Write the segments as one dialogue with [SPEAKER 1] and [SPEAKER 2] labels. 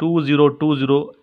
[SPEAKER 1] 2020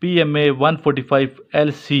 [SPEAKER 1] PMA 145 LC।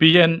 [SPEAKER 1] PN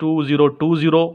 [SPEAKER 1] 2020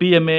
[SPEAKER 1] PMA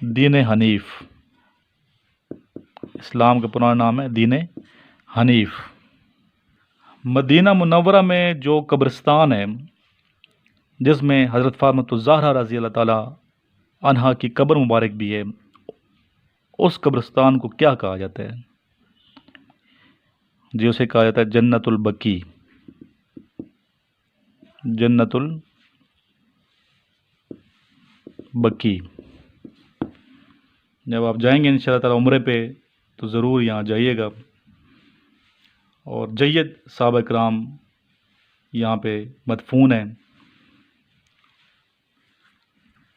[SPEAKER 1] دین حنیف، اسلام کا پرانا نام ہے دین حنیف۔ مدینہ منورہ میں جو قبرستان ہے جس میں حضرت فاطمۃ الزہرا رضی اللہ تعالیٰ عنہا کی قبر مبارک بھی ہے، اس قبرستان کو کیا کہا جاتا ہے؟ جی اسے کہا جاتا ہے جنت البقیع، جنت البقیع۔ جب آپ جائیں گے انشاءاللہ تعالیٰ عمرے پہ تو ضرور یہاں جائیے گا، اور جید صحابہ کرام یہاں پہ مدفون ہیں۔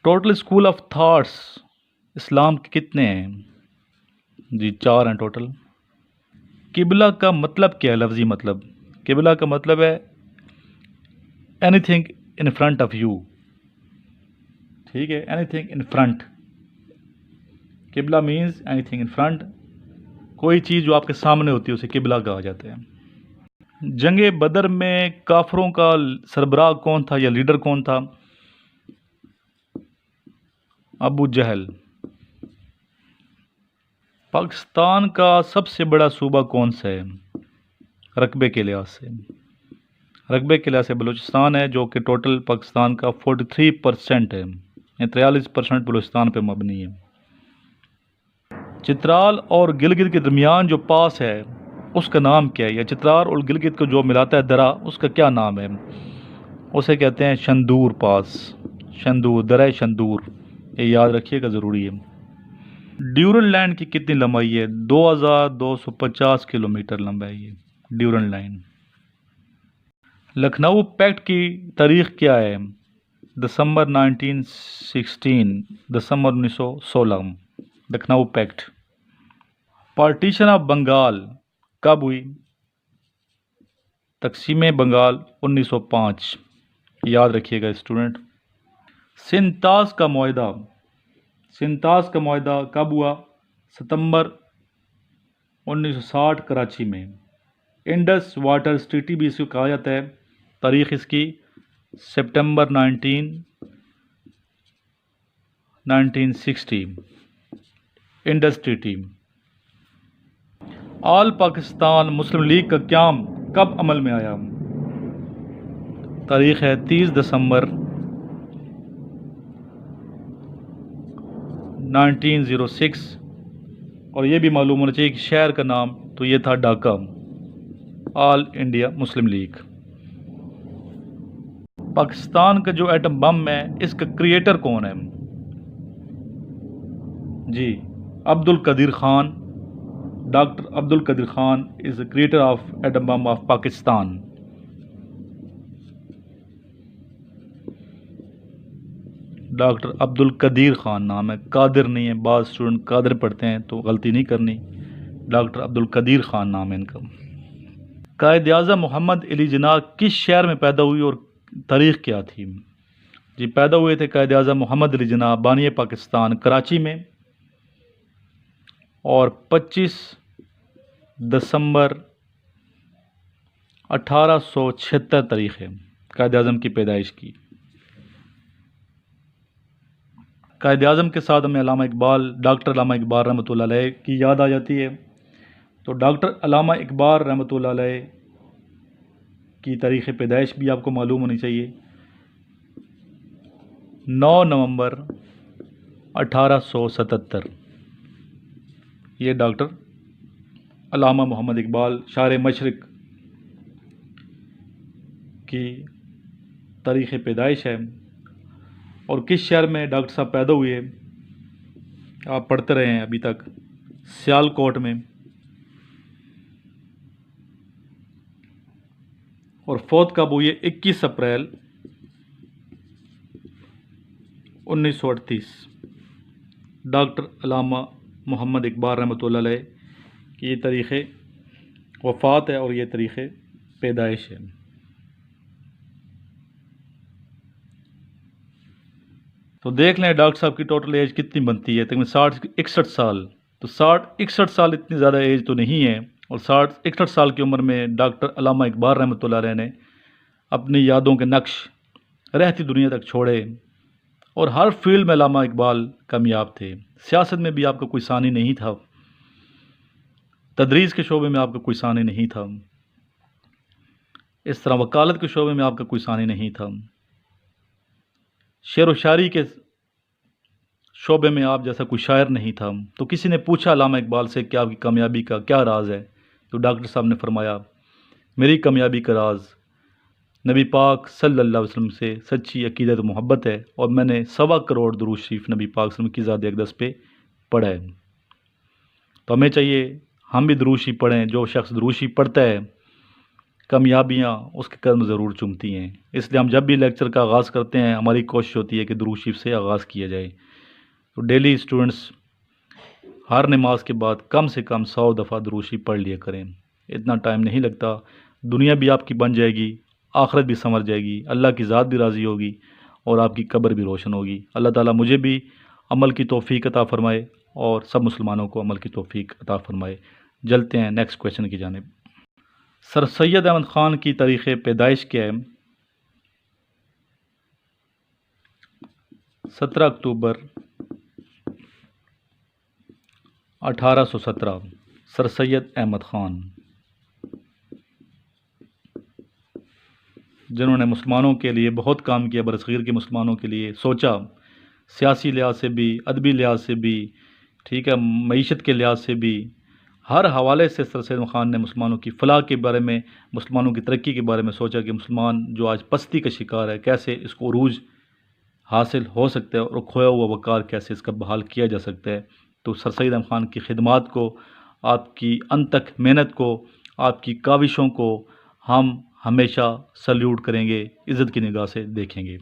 [SPEAKER 1] ٹوٹل اسکول آف تھاٹس اسلام کے کتنے ہیں؟ جی 4 ہیں ٹوٹل۔ قبلہ کا مطلب کیا ہے؟ لفظی مطلب قبلہ کا مطلب ہے anything in front of you, ٹھیک ہے، اینی تھنگ ان فرنٹ۔ قبلہ means anything in front, کوئی چیز جو آپ کے سامنے ہوتی ہے اسے قبلہ کہا جاتا ہے۔ جنگ بدر میں کافروں کا سربراہ کون تھا یا لیڈر کون تھا؟ ابو جہل۔ پاکستان کا سب سے بڑا صوبہ کون سا ہے رقبے کے لحاظ سے؟ رقبے کے لحاظ سے بلوچستان ہے، جو کہ ٹوٹل پاکستان کا 43% ہے، یعنی 43% بلوچستان پہ مبنی ہے۔ چترال اور گلگت کے درمیان جو پاس ہے اس کا نام کیا ہے؟ یا چترال اور گلگت کو جو ملاتا ہے درہ، اس کا کیا نام ہے؟ اسے کہتے ہیں شندور پاس، شندور، درہ شندور، یہ یاد رکھیے گا، ضروری ہے۔ ڈیورن لائن کی کتنی لمبائی ہے؟ 2250 کلومیٹر لمبائی ہے ڈیورن لائن۔ لکھنؤ پیکٹ کی تاریخ کیا ہے؟ دسمبر 1916، دسمبر 1916 Lucknow packet. Partition of Bengal کب ہوئی؟ تقسیم بنگال 1905، یاد رکھیے گا اسٹوڈنٹ۔ سنتاز کا معاہدہ، سنتاز کا معاہدہ کب ہوا؟ ستمبر 1960 کراچی میں۔ انڈس واٹر ٹریٹی بھی اس کو کہا جاتا ہے، تاریخ اس کی سپٹمبر 1960 انڈس ٹریٹی۔ آل پاکستان مسلم لیگ کا قیام کب عمل میں آیا؟ تاریخ ہے 30 دسمبر 1906، اور یہ بھی معلوم ہونا چاہیے کہ شہر کا نام تو یہ تھا ڈھاکہ۔ آل انڈیا مسلم لیگ۔ پاکستان کا جو ایٹم بم ہے اس کا کریٹر کون ہے؟ جی عبد Qadeer Khan, doctor Abdul Qadeer Khan is the creator of atom bomb of Pakistan. Doctor Abdul Qadeer Khan نام ہے، قادر نہیں ہے، بعض اسٹوڈنٹ قادر پڑھتے ہیں تو غلطی نہیں کرنی، ڈاکٹر عبد القدیر خان نام ہے ان کا۔ قائد اعظم محمد علی جناح کس شہر میں پیدا ہوئی اور تاریخ کیا تھی؟ جی پیدا ہوئے تھے قائد اعظم محمد علی جناح بانی پاکستان کراچی میں، اور 25 دسمبر 1876 تاریخ ہے قائد اعظم کی پیدائش کی۔ قائد اعظم کے ساتھ ہمیں علامہ اقبال، ڈاکٹر علامہ اقبال رحمۃ اللہ علیہ کی یاد آ جاتی ہے، تو ڈاکٹر علامہ اقبال رحمۃ اللہ علیہ کی تاریخ پیدائش بھی آپ کو معلوم ہونی چاہیے، 9 نومبر 1877۔ یہ ڈاکٹر علامہ محمد اقبال شاعر مشرق کی تاریخ پیدائش ہے۔ اور کس شہر میں ڈاکٹر صاحب پیدا ہوئے؟ آپ پڑھتے رہے ہیں ابھی تک، سیالکوٹ میں، اور فوت کب ہوئی ہے؟ 21 اپریل 1938۔ ڈاکٹر علامہ محمد اقبال رحمۃ اللہ علیہ کی یہ تاریخ وفات ہے اور یہ تاریخ پیدائش ہے۔ تو دیکھ لیں ڈاکٹر صاحب کی ٹوٹل ایج کتنی بنتی ہے، تقریباً 60-61 سال۔ تو 60-61 سال اتنی زیادہ ایج تو نہیں ہے، اور 60-61 سال کی عمر میں ڈاکٹر علامہ اقبال رحمۃ اللہ علیہ نے اپنی یادوں کے نقش رہتی دنیا تک چھوڑے، اور ہر فیلڈ میں علامہ اقبال کامیاب تھے۔ سیاست میں بھی آپ کا کوئی ثانی نہیں تھا، تدریس کے شعبے میں آپ کا کوئی ثانی نہیں تھا، اس طرح وکالت کے شعبے میں آپ کا کوئی ثانی نہیں تھا، شعر و شاعری کے شعبے میں آپ جیسا کوئی شاعر نہیں تھا۔ تو کسی نے پوچھا علامہ اقبال سے کہ آپ کی کامیابی کا کیا راز ہے؟ تو ڈاکٹر صاحب نے فرمایا، میری کامیابی کا راز نبی پاک صلی اللہ علیہ وسلم سے سچی عقیدت و محبت ہے، اور میں نے 1.25 کروڑ درود شریف نبی پاک صلی اللہ علیہ وسلم کی ذات اقدس پہ پڑھا ہے۔ تو ہمیں چاہیے ہم بھی درود شریف پڑھیں۔ جو شخص درود شریف پڑھتا ہے کامیابیاں اس کے قدم ضرور چومتی ہیں۔ اس لیے ہم جب بھی لیکچر کا آغاز کرتے ہیں ہماری کوشش ہوتی ہے کہ درود شریف سے آغاز کیا جائے۔ تو ڈیلی اسٹوڈنٹس ہر نماز کے بعد کم سے کم 100 دفعہ درود شریف پڑھ لیا کریں۔ اتنا ٹائم نہیں لگتا، دنیا بھی آپ کی بن جائے گی، آخرت بھی سنور جائے گی، اللہ کی ذات بھی راضی ہوگی اور آپ کی قبر بھی روشن ہوگی۔ اللہ تعالیٰ مجھے بھی عمل کی توفیق عطا فرمائے اور سب مسلمانوں کو عمل کی توفیق عطا فرمائے۔ جلتے ہیں نیکسٹ کویشچن کی جانب۔ سر سید احمد خان کی تاریخ پیدائش کیا ہے؟ 17 اکتوبر 1817 سر سید احمد خان، جنہوں نے مسلمانوں کے لیے بہت کام کیا، برصغیر کے مسلمانوں کے لیے سوچا، سیاسی لحاظ سے بھی، ادبی لحاظ سے بھی، ٹھیک ہے، معیشت کے لحاظ سے بھی، ہر حوالے سے سر سید احمد خان نے مسلمانوں کی فلاح کے بارے میں، مسلمانوں کی ترقی کے بارے میں سوچا کہ مسلمان جو آج پستی کا شکار ہے کیسے اس کو عروج حاصل ہو سکتا ہے اور کھویا ہوا وقار کیسے اس کا بحال کیا جا سکتا ہے۔ تو سر سید احمد خان کی خدمات کو، آپ کی انتھک محنت کو، آپ کی کاوشوں کو ہم ہمیشہ سلیوٹ کریں گے، عزت کی نگاہ سے دیکھیں گے۔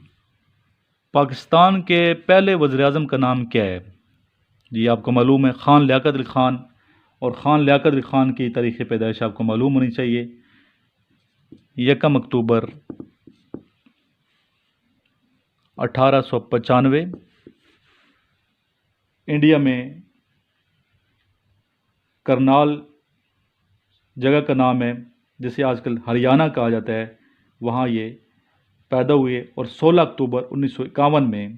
[SPEAKER 1] پاکستان کے پہلے وزیر اعظم کا نام کیا ہے؟ جی آپ کو معلوم ہے، خان لیاقت علی خان، اور خان لیاقت علی خان کی تاریخ پیدائش آپ کو معلوم ہونی چاہیے۔ 1 اکتوبر 1895 انڈیا میں کرنال جگہ کا نام ہے، جسے آج کل ہریانہ کہا جاتا ہے، وہاں یہ پیدا ہوئے، اور 16 اکتوبر 1951 میں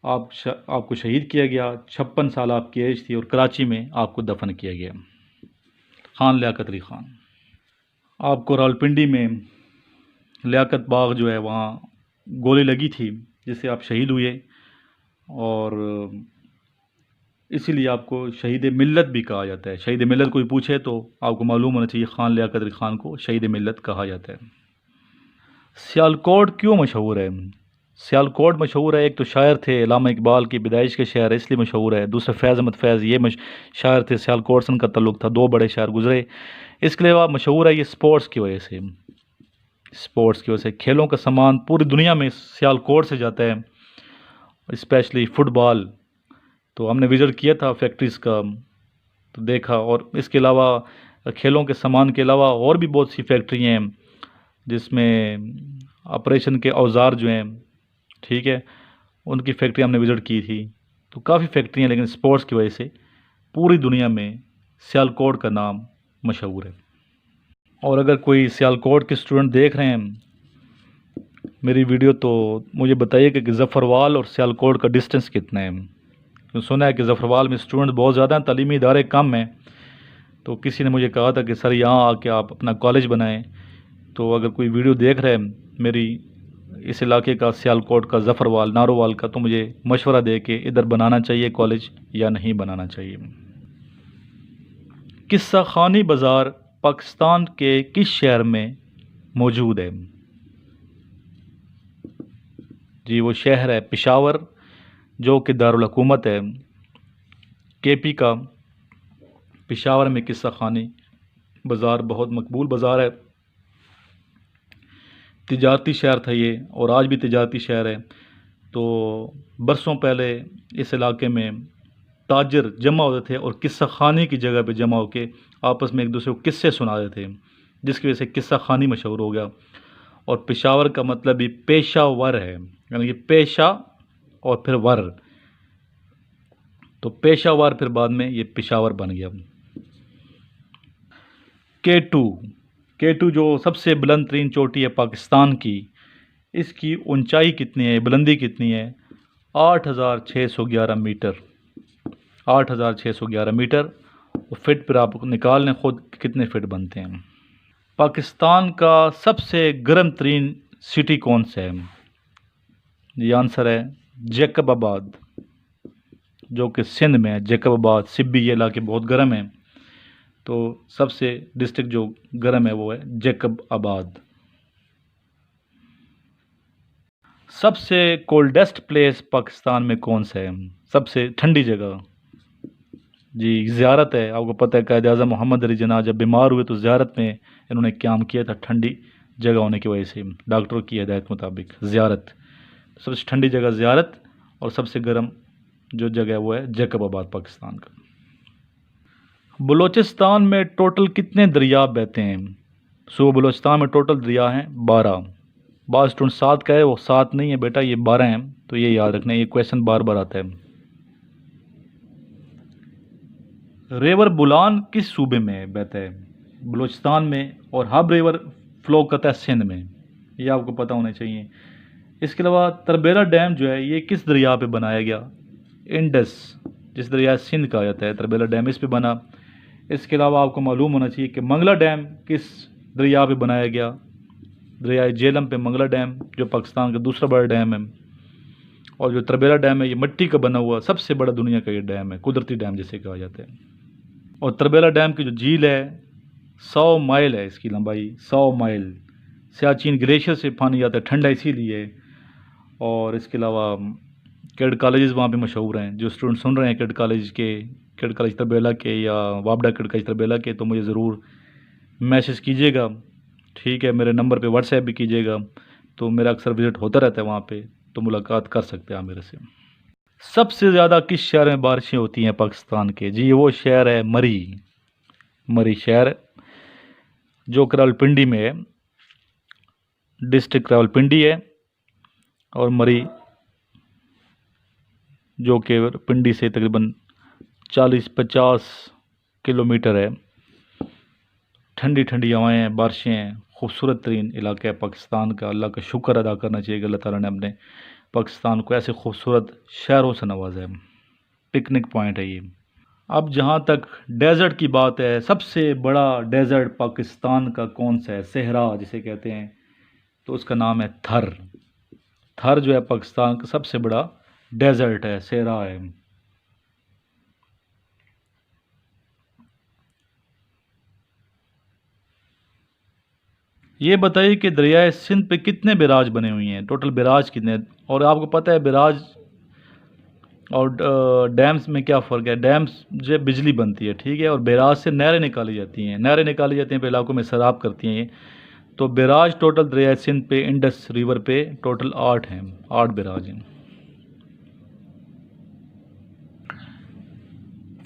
[SPEAKER 1] آپ کو شہید کیا گیا۔ 56 سال آپ کی ایج تھی اور کراچی میں آپ کو دفن کیا گیا۔ خان لیاقت علی خان، آپ کو راولپنڈی میں لیاقت باغ جو ہے وہاں گولی لگی تھی جس سے آپ شہید ہوئے، اور اسی لیے آپ کو شہید ملت بھی کہا جاتا ہے۔ شہید ملت کوئی پوچھے تو آپ کو معلوم ہونا چاہیے خان لیاقت علی خان کو شہید ملت کہا جاتا ہے۔ سیالکوٹ کیوں مشہور ہے؟ سیالکوٹ مشہور ہے، ایک تو شاعر تھے، علامہ اقبال کی پیدائش کے شہر ہے اس لیے مشہور ہے۔ دوسرے فیض احمد فیض، یہ شاعر تھے، سیالکوٹ سے ان کا تعلق تھا، 2 بڑے شاعر گزرے۔ اس کے علاوہ مشہور ہے یہ سپورٹس کی وجہ سے، سپورٹس کی وجہ سے کھیلوں کا سامان پوری دنیا میں سیالکوٹ سے جاتا ہے، اسپیشلی فٹ بال۔ تو ہم نے وزٹ کیا تھا فیکٹریز کا، تو دیکھا، اور اس کے علاوہ کھیلوں کے سامان کے علاوہ اور بھی بہت سی فیکٹری ہیں جس میں آپریشن کے اوزار جو ہیں، ٹھیک ہے، ان کی فیکٹری ہم نے وزٹ کی تھی۔ تو کافی فیکٹری ہیں، لیکن سپورٹس کی وجہ سے پوری دنیا میں سیالکوٹ کا نام مشہور ہے۔ اور اگر کوئی سیالکوٹ کے اسٹوڈنٹ دیکھ رہے ہیں میری ویڈیو تو مجھے بتائیے کہ ظفروال اور سیالکوٹ کا ڈسٹنس کتنا ہے۔ سنا ہے کہ ظفروال میں اسٹوڈنٹ بہت زیادہ ہیں، تعلیمی ادارے کم ہیں، تو کسی نے مجھے کہا تھا کہ سر یہاں آ کے آپ اپنا کالج بنائیں۔ تو اگر کوئی ویڈیو دیکھ رہے ہیں میری اس علاقے کا، سیالکوٹ کا، ظفروال، نارووال کا، تو مجھے مشورہ دے کہ ادھر بنانا چاہیے کالج یا نہیں بنانا چاہیے۔ قصہ خانی بازار پاکستان کے کس شہر میں موجود ہے؟ جی وہ شہر ہے پشاور، جو کہ دارالحکومت ہے کے پی کا۔ پشاور میں قصہ خانی بازار بہت مقبول بازار ہے، تجارتی شہر تھا یہ، اور آج بھی تجارتی شہر ہے۔ تو برسوں پہلے اس علاقے میں تاجر جمع ہوتے تھے اور قصہ خانی کی جگہ پہ جمع ہو کے آپس میں ایک دوسرے کو قصے سناتے تھے، جس کی وجہ سے قصہ خانی مشہور ہو گیا۔ اور پشاور کا مطلب بھی پیشہ ور ہے، یعنی کہ پیشہ اور پھر ور، تو پیشہ ور پھر بعد میں یہ پشاور بن گیا۔ K2 جو سب سے بلند ترین چوٹی ہے پاکستان کی، اس کی اونچائی کتنی ہے، بلندی کتنی ہے؟ 8611 میٹر، 8611 میٹر۔ فٹ پر آپ نکال لیں خود کتنے فٹ بنتے ہیں۔ پاکستان کا سب سے گرم ترین سٹی کون سا ہے؟ یہ آنسر ہے جیکب آباد، جو کہ سندھ میں ہے۔ جیکب آباد، سبی، یہ علاقے بہت گرم ہیں، تو سب سے ڈسٹرکٹ جو گرم ہے وہ ہے جیکب آباد۔ سب سے کولڈسٹ پلیس پاکستان میں کون سا ہے؟ سب سے ٹھنڈی جگہ؟ جی زیارت ہے۔ آپ کو پتہ ہے قائد اعظم محمد علی جناح جب بیمار ہوئے تو زیارت میں انہوں نے قیام کیا تھا، ٹھنڈی جگہ ہونے کی وجہ سے، ڈاکٹروں کی ہدایت مطابق زیارت۔ سب سے ٹھنڈی جگہ زیارت، اور سب سے گرم جو جگہ ہے وہ ہے جیکب آباد پاکستان کا۔ بلوچستان میں ٹوٹل کتنے دریا بہتے ہیں؟ صوبہ بلوچستان میں ٹوٹل دریا ہیں 12۔ بعض اسٹوڈنٹ 7 کا ہے، وہ 7 نہیں ہے بیٹا، یہ 12 ہیں، تو یہ یاد رکھنا، یہ کویشچن بار بار آتا ہے۔ ریور بولان کس صوبے میں بہتا ہے؟ بلوچستان میں، اور ہب ریور فلو کرتا ہے سندھ میں، یہ آپ کو پتہ ہونا چاہیے۔ اس کے علاوہ تربیلا ڈیم جو ہے یہ کس دریا پہ بنایا گیا؟ انڈس، جس دریا سندھ کہا جاتا ہے، تربیلا ڈیم اس پہ بنا۔ اس کے علاوہ آپ کو معلوم ہونا چاہیے کہ منگلا ڈیم کس دریا پہ بنایا گیا؟ دریائے جیلم پہ منگلا ڈیم، جو پاکستان کا دوسرا بڑا ڈیم ہے۔ اور جو تربیلا ڈیم ہے یہ مٹی کا بنا ہوا سب سے بڑا دنیا کا یہ ڈیم ہے، قدرتی ڈیم جسے کہا جاتا ہے۔ اور تربیلا ڈیم کی جو جھیل ہے 100 مائل ہے، اس کی لمبائی 100 مائل۔ سیاچین گلیشیئر سے پانی آتا ہے، ٹھنڈا اسی لیے۔ اور اس کے علاوہ کیڈ کالجز وہاں پہ مشہور ہیں۔ جو اسٹوڈنٹ سن رہے ہیں کیڈ کالج تربیلا کے یا وابڈا کیڈ کالج تربیلا کے، تو مجھے ضرور میسج کیجیے گا، ٹھیک ہے؟ میرے نمبر پہ واٹس ایپ بھی کیجیے گا، تو میرا اکثر وزٹ ہوتا رہتا ہے وہاں پہ، تو ملاقات کر سکتے ہیں آپ میرے سے۔ سب سے زیادہ کس شہر میں بارشیں ہوتی ہیں پاکستان کے؟ جی وہ شہر ہے مری، مری شہر جو راولپنڈی میں ہے، ڈسٹرکٹ راولپنڈی ہے، اور مری جو کہ پنڈی سے تقریباً 40-50 کلومیٹر ہے۔ ٹھنڈی ٹھنڈی ہوائیں ہیں، بارشیں ہیں، خوبصورت ترین علاقہ ہے پاکستان کا۔ اللہ کا شکر ادا کرنا چاہیے کہ اللہ تعالیٰ نے اپنے پاکستان کو ایسے خوبصورت شہروں سے نوازا ہے۔ پکنک پوائنٹ ہے یہ۔ اب جہاں تک ڈیزرٹ کی بات ہے، سب سے بڑا ڈیزرٹ پاکستان کا کون سا ہے؟ صحرا جسے کہتے ہیں، تو اس کا نام ہے تھر۔ تھر جو ہے پاکستان کا سب سے بڑا ڈیزرٹ ہے، صحرا ہے۔ یہ بتائیے کہ دریائے سندھ پہ کتنے بیراج بنے ہوئی ہیں؟ ٹوٹل بیراج کتنے؟ اور آپ کو پتہ ہے بیراج اور ڈیمز میں کیا فرق ہے؟ ڈیمز جو بجلی بنتی ہے، ٹھیک ہے، اور بیراج سے نہریں نکالی جاتی ہیں، نہریں نکالی جاتی ہیں پہ علاقوں میں سیراب کرتی ہیں یہ۔ تو بیراج ٹوٹل دریائے سندھ پہ انڈس ریور پہ ٹوٹل 8 ہیں، 8 بیراج ہیں۔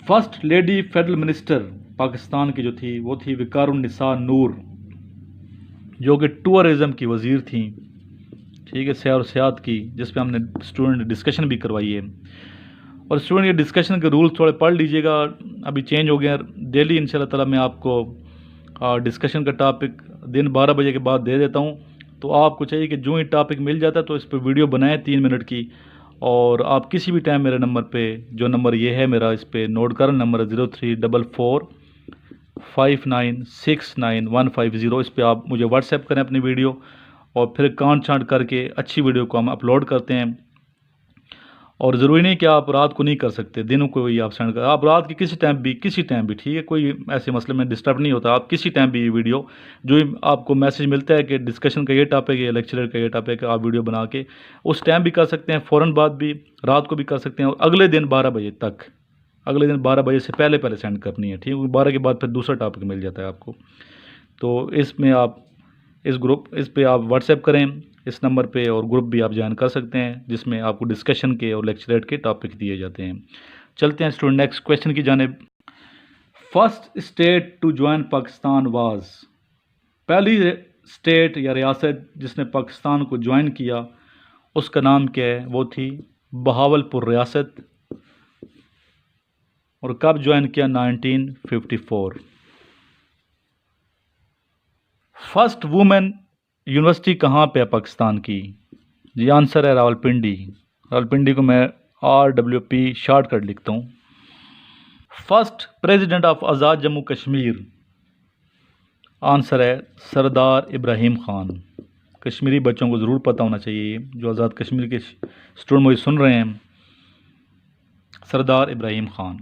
[SPEAKER 1] First lady federal minister Pakistan کی جو تھی وہ تھی وقار النساء نور، جو کہ ٹورزم کی وزیر تھیں، ٹھیک ہے، سیر و سیاحت کی، جس پہ ہم نے اسٹوڈنٹ ڈسکشن بھی کروائی ہے۔ اور اسٹوڈنٹ یہ ڈسکشن کے رول تھوڑے پڑھ لیجئے گا، ابھی چینج ہو گیا، ڈیلی انشاءاللہ تعالیٰ میں آپ کو ڈسکشن کا ٹاپک دن 12 بجے کے بعد دے دیتا ہوں۔ تو آپ کو چاہیے کہ جو ہی ٹاپک مل جاتا ہے تو اس پہ ویڈیو بنائیں 3 منٹ کی، اور آپ کسی بھی ٹائم میرے نمبر پہ، جو نمبر یہ ہے میرا، اس پہ نوٹ کریں، نمبر 0344596150، اس پہ آپ مجھے واٹس ایپ کریں اپنی ویڈیو، اور پھر کانٹ چھانٹ کر کے اچھی ویڈیو کو ہم اپلوڈ کرتے ہیں۔ اور ضروری نہیں کہ آپ رات کو نہیں کر سکتے، دنوں کو ہی آپ سینڈ کریں، آپ رات کی کسی ٹائم بھی، ٹھیک ہے، کوئی ایسے مسئلے میں ڈسٹرب نہیں ہوتا، آپ کسی ٹائم بھی یہ ویڈیو، جو ہی آپ کو میسج ملتا ہے کہ ڈسکشن کا یہ ٹاپک ہے، لیکچرر کا یہ ٹاپک ہے، آپ ویڈیو بنا کے اس ٹائم بھی کر سکتے ہیں، فوراً بعد بھی، رات کو بھی کر سکتے ہیں، اور اگلے دن 12 بجے تک، اگلے دن 12 بجے سے پہلے سینڈ کرنی ہے، ٹھیک ہے، 12 کے بعد پھر دوسرا ٹاپک مل جاتا ہے آپ کو۔ تو اس میں آپ اس پہ آپ واٹس ایپ کریں اس نمبر پہ، اور گروپ بھی آپ جوائن کر سکتے ہیں، جس میں آپ کو ڈسکشن کے اور لیکچریٹ کے ٹاپک دیے جاتے ہیں۔ چلتے ہیں اسٹوڈنٹ نیکسٹ کویشچن کی جانب۔ First state to join Pakistan was, پہلی اسٹیٹ یا ریاست جس نے پاکستان کو جوائن کیا اس کا نام کیا ہے؟ وہ تھی بہاول پور ریاست، اور کب جوائن کیا؟ 1954۔ فرسٹ وومن یونیورسٹی کہاں پہ ہے پاکستان کی؟ جی آنسر ہے راولپنڈی. راولپنڈی کو میں RWP شارٹ کٹ لکھتا ہوں. First president of Azad Jammu Kashmir. Answer ہے سردار ابراہیم خان. کشمیری بچوں کو ضرور پتہ ہونا چاہیے جو آزاد کشمیر کے اسٹوڈنٹ مجھے سن رہے ہیں. Sardar Ibrahim Khan.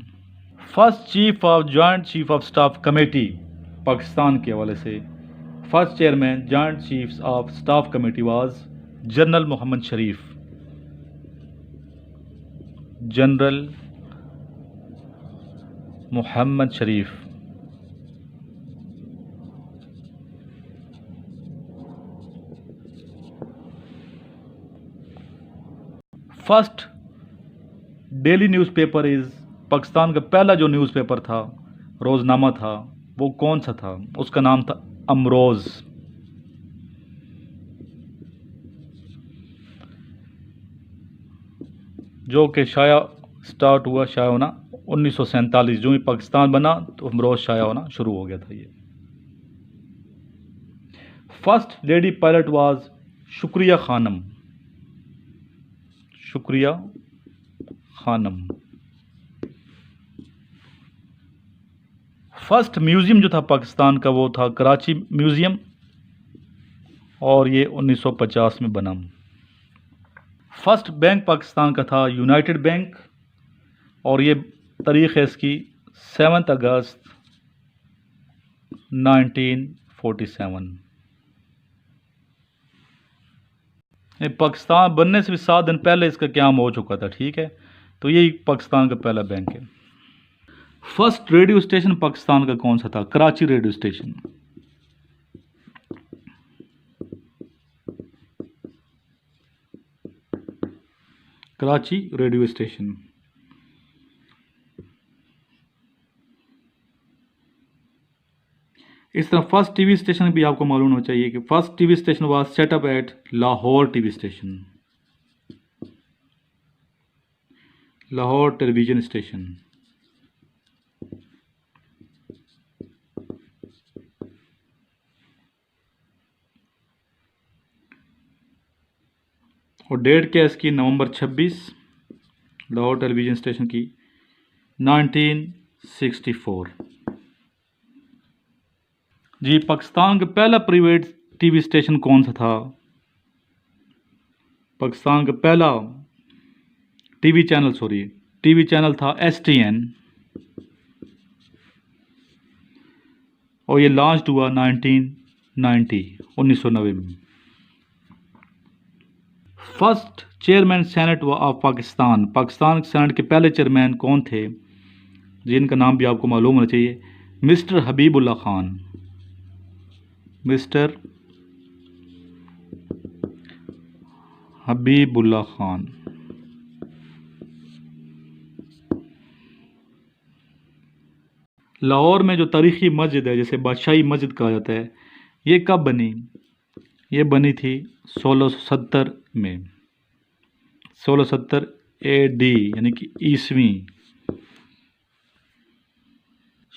[SPEAKER 1] First chief of joint chief of staff committee Pakistan کے حوالے سے. First chairman joint chief of staff committee was general Muhammad Sharif. General Muhammad Sharif. First daily newspaper is. Pakistan کا پہلا جو نیوز پیپر تھا روزنامہ تھا وہ کون سا تھا؟ اس کا نام تھا امروز. جو کہ شائع سٹارٹ ہوا شائع ہونا 1947. جو ہی پاکستان بنا تو امروز شائع ہونا شروع ہو گیا تھا یہ. فرسٹ لیڈی پائلٹ واز شکریہ خانم. شکریہ خانم. فرسٹ میوزیم جو تھا پاکستان کا وہ تھا کراچی میوزیم اور یہ 1950 میں بنا. فرسٹ بینک پاکستان کا تھا یونائٹڈ بینک اور یہ تاریخ ہے اس کی 7 اگست 1947. پاکستان بننے سے بھی 7 دن پہلے اس کا قیام ہو چکا تھا. ٹھیک ہے، تو یہی پاکستان کا پہلا بینک ہے. فرسٹ ریڈیو اسٹیشن پاکستان کا کون سا تھا؟ Karachi radio station. Karachi radio station. اس طرح فرسٹ ٹی وی اسٹیشن بھی آپ کو معلوم ہونا چاہیے کہ first T V station was set up at Lahore T V station. Lahore television station. اور ڈیٹ کیا ہے اس کی؟ نومبر 26 لاہور ٹیلی ویژن اسٹیشن کی 1964. جی پاکستان کا پہلا پرائیویٹ ٹی وی اسٹیشن کون سا تھا؟ پاکستان کا پہلا ٹی وی چینل تھا STN اور یہ لانچ ہوا 1990 میں. First chairman senate of Pakistan. Pakistan senate کے پہلے چیئرمین کون تھے جن کا نام بھی آپ کو معلوم ہونا چاہیے؟ مسٹر حبیب اللہ خان. مسٹر حبیب اللہ خان. لاہور میں جو تاریخی مسجد ہے جسے بادشاہی مسجد کہا جاتا ہے یہ کب بنی؟ یہ بنی تھی 1670 میں. 1670 AD یعنی کہ عیسوی.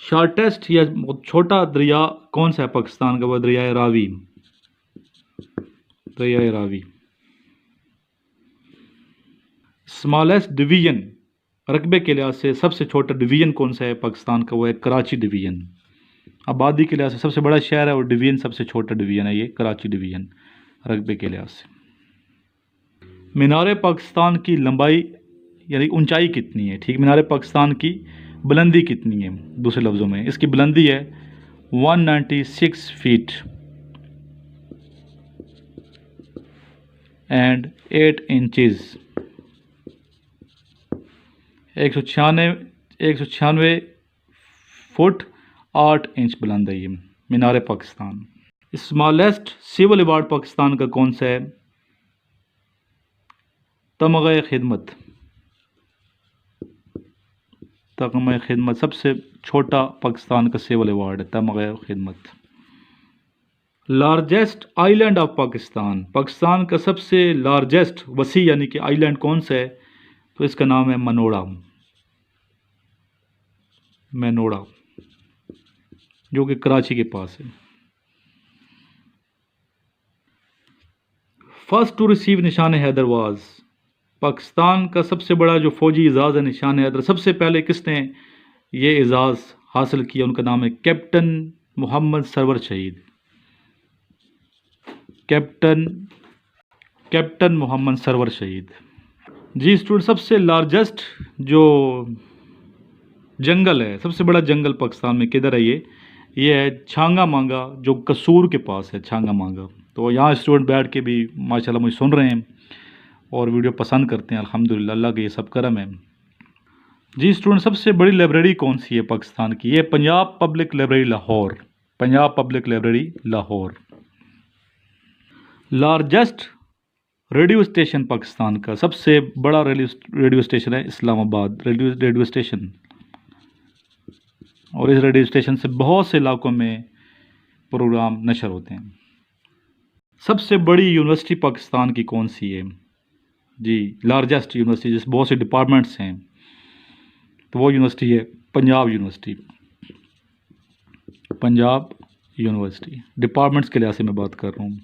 [SPEAKER 1] شارٹیسٹ یا چھوٹا دریا کون سا ہے پاکستان کا؟ وہ دریائے راوی. دریائے راوی. اسمالسٹ ڈویژن رقبے کے لحاظ سے سب سے چھوٹا ڈویژن کون سا ہے پاکستان کا؟ وہ ہے کراچی ڈویژن. آبادی کے لحاظ سے سب سے بڑا شہر ہے اور ڈویژن سب سے چھوٹا ڈویژن ہے یہ کراچی ڈویژن رقبے کے لحاظ سے. مینار پاکستان کی لمبائی یعنی اونچائی کتنی ہے؟ ٹھیک، مینار پاکستان کی بلندی کتنی ہے؟ دوسرے لفظوں میں اس کی بلندی ہے 196 feet and 8 inches. 196 feet 8 inch بلند ہے یہ Minar Pakistan. Smallest civil award Pakistan کا کون سا ہے؟ تمغہ خدمت. تمغہ خدمت سب سے چھوٹا پاکستان کا سول ایوارڈ ہے تمغہ خدمت. Largest island of Pakistan. Pakistan کا سب سے لارجسٹ وسیع یعنی کہ آئی لینڈ کون سا ہے؟ تو اس کا نام ہے منوڑا. مینوڑا جو کہ کراچی کے پاس ہے. فرسٹ ٹو ریسیو نشان حیدر واز، پاکستان کا سب سے بڑا جو فوجی اعزاز ہے نشان حیدر، سب سے پہلے کس نے یہ اعزاز حاصل کیا؟ ان کا نام ہے کیپٹن محمد سرور شہید، کیپٹن محمد سرور شہید۔ جی اسٹوڈنٹ، سب سے لارجسٹ جو جنگل ہے، سب سے بڑا جنگل پاکستان میں کدھر ہے؟ یہ ہے چھانگا مانگا، جو قصور کے پاس ہے چھانگا مانگا۔ تو یہاں اسٹوڈنٹ بیٹھ کے بھی ماشاءاللہ مجھے سن رہے ہیں اور ویڈیو پسند کرتے ہیں، الحمدللہ، اللہ کا یہ سب کرم ہے۔ جی اسٹوڈنٹ، سب سے بڑی لائبریری کون سی ہے پاکستان کی؟ یہ Punjab public library Lahore, Punjab public library Lahore. Largest radio station Pakistan کا سب سے بڑا ریڈیو اسٹیشن ہے اسلام آباد ریڈیو اسٹیشن، اور اس ریڈیو اسٹیشن سے بہت سے علاقوں میں پروگرام نشر ہوتے ہیں۔ سب سے بڑی یونیورسٹی پاکستان کی کون سی ہے؟ جی لارجسٹ یونیورسٹی، جس بہت سے ڈپارٹمنٹس ہیں، تو وہ یونیورسٹی ہے Punjab university, Punjab university. Departments کے لحاظ سے میں بات کر رہا ہوں،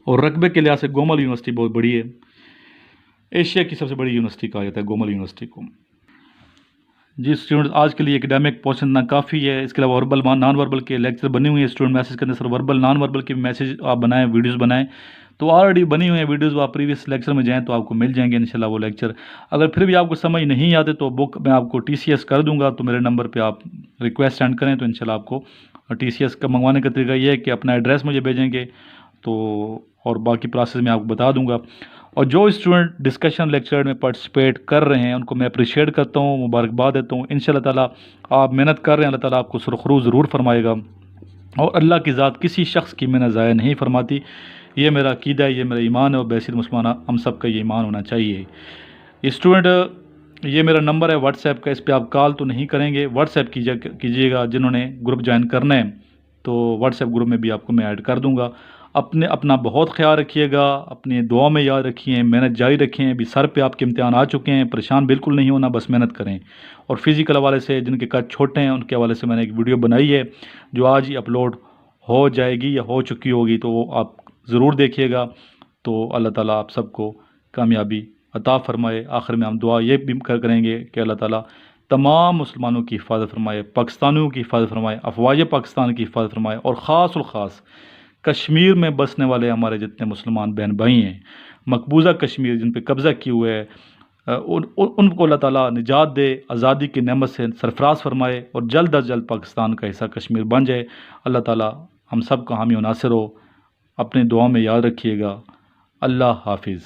[SPEAKER 1] اور رقبے کے لحاظ سے گومل یونیورسٹی بہت بڑی ہے، ایشیا کی سب سے بڑی یونیورسٹی کہا جاتا ہے گومل یونیورسٹی کو۔ جی اسٹوڈنٹ، آج کے لیے اکیڈیمک پورشن اتنا کافی ہے، اس کے علاوہ وربل نان وربل کے لیکچر بنے ہوئے ہیں اسٹوڈنٹ میسج کے اندر، سر وربل نان وربل کے میسج آپ بنائیں، ویڈیوز بنائیں، تو آلریڈی بنی ہوئی ہیں ویڈیوز، آپ پریویس لیکچر میں جائیں تو آپ کو مل جائیں گے انشاءاللہ وہ لیکچر۔ اگر پھر بھی آپ کو سمجھ نہیں آتے تو بک میں آپ کو TCS کر دوں گا، تو میرے نمبر پہ آپ ریکویسٹ سینڈ کریں تو انشاءاللہ آپ کو TCS کا منگوانے کا طریقہ یہ ہے کہ اپنا ایڈریس مجھے بھیجیں گے، تو اور باقی پروسیس میں آپ کو بتا دوں گا۔ اور جو اسٹوڈنٹ ڈسکشن لیکچر میں پارٹیسپیٹ کر رہے ہیں ان کو میں اپریشیٹ کرتا ہوں، مبارکباد دیتا ہوں۔ انشاءاللہ تعالیٰ آپ محنت کر رہے ہیں، اللہ تعالیٰ آپ کو سرخرو ضرور فرمائے گا، اور اللہ کی ذات کسی شخص کی محنت ضائع نہیں فرماتی۔ یہ میرا عقیدہ ہے، یہ میرا ایمان ہے، اور بیسر مسلمانہ ہم سب کا یہ ایمان ہونا چاہیے۔ اسٹوڈنٹ، یہ میرا نمبر ہے واٹس ایپ کا، اس پہ آپ کال تو نہیں کریں گے، واٹس ایپ کیجیے گا۔ جنہوں نے گروپ جوائن کرنا ہے تو واٹس ایپ گروپ میں بھی آپ کو میں ایڈ کر دوں گا۔ اپنا بہت خیال رکھیے گا، اپنی دعا میں یاد رکھیے، محنت جاری رکھیں۔ ابھی سر پہ آپ کے امتحان آ چکے ہیں، پریشان بالکل نہیں ہونا، بس محنت کریں۔ اور فزیکل حوالے سے جن کے قد چھوٹے ہیں ان کے حوالے سے میں نے ایک ویڈیو بنائی ہے جو آج ہی اپلوڈ ہو جائے گی یا ہو چکی ہوگی، تو وہ آپ ضرور دیکھیے گا۔ تو اللہ تعالیٰ آپ سب کو کامیابی عطا فرمائے۔ آخر میں ہم دعا یہ بھی کریں گے کہ اللہ تعالیٰ تمام مسلمانوں کی حفاظت فرمائے، پاکستانیوں کی حفاظت فرمائے، افواج پاکستان کی حفاظت فرمائے، اور خاص الخاص کشمیر میں بسنے والے ہمارے جتنے مسلمان بہن بھائی ہیں، مقبوضہ کشمیر جن پہ قبضہ کیے ہوئے ہے، ان کو اللہ تعالیٰ نجات دے، آزادی کی نعمت سے سرفراز فرمائے، اور جلد از جلد پاکستان کا حصہ کشمیر بن جائے۔ اللہ تعالیٰ ہم سب کا حامی و ناصر ہو۔ اپنے دعاؤں میں یاد رکھیے گا۔ اللہ حافظ۔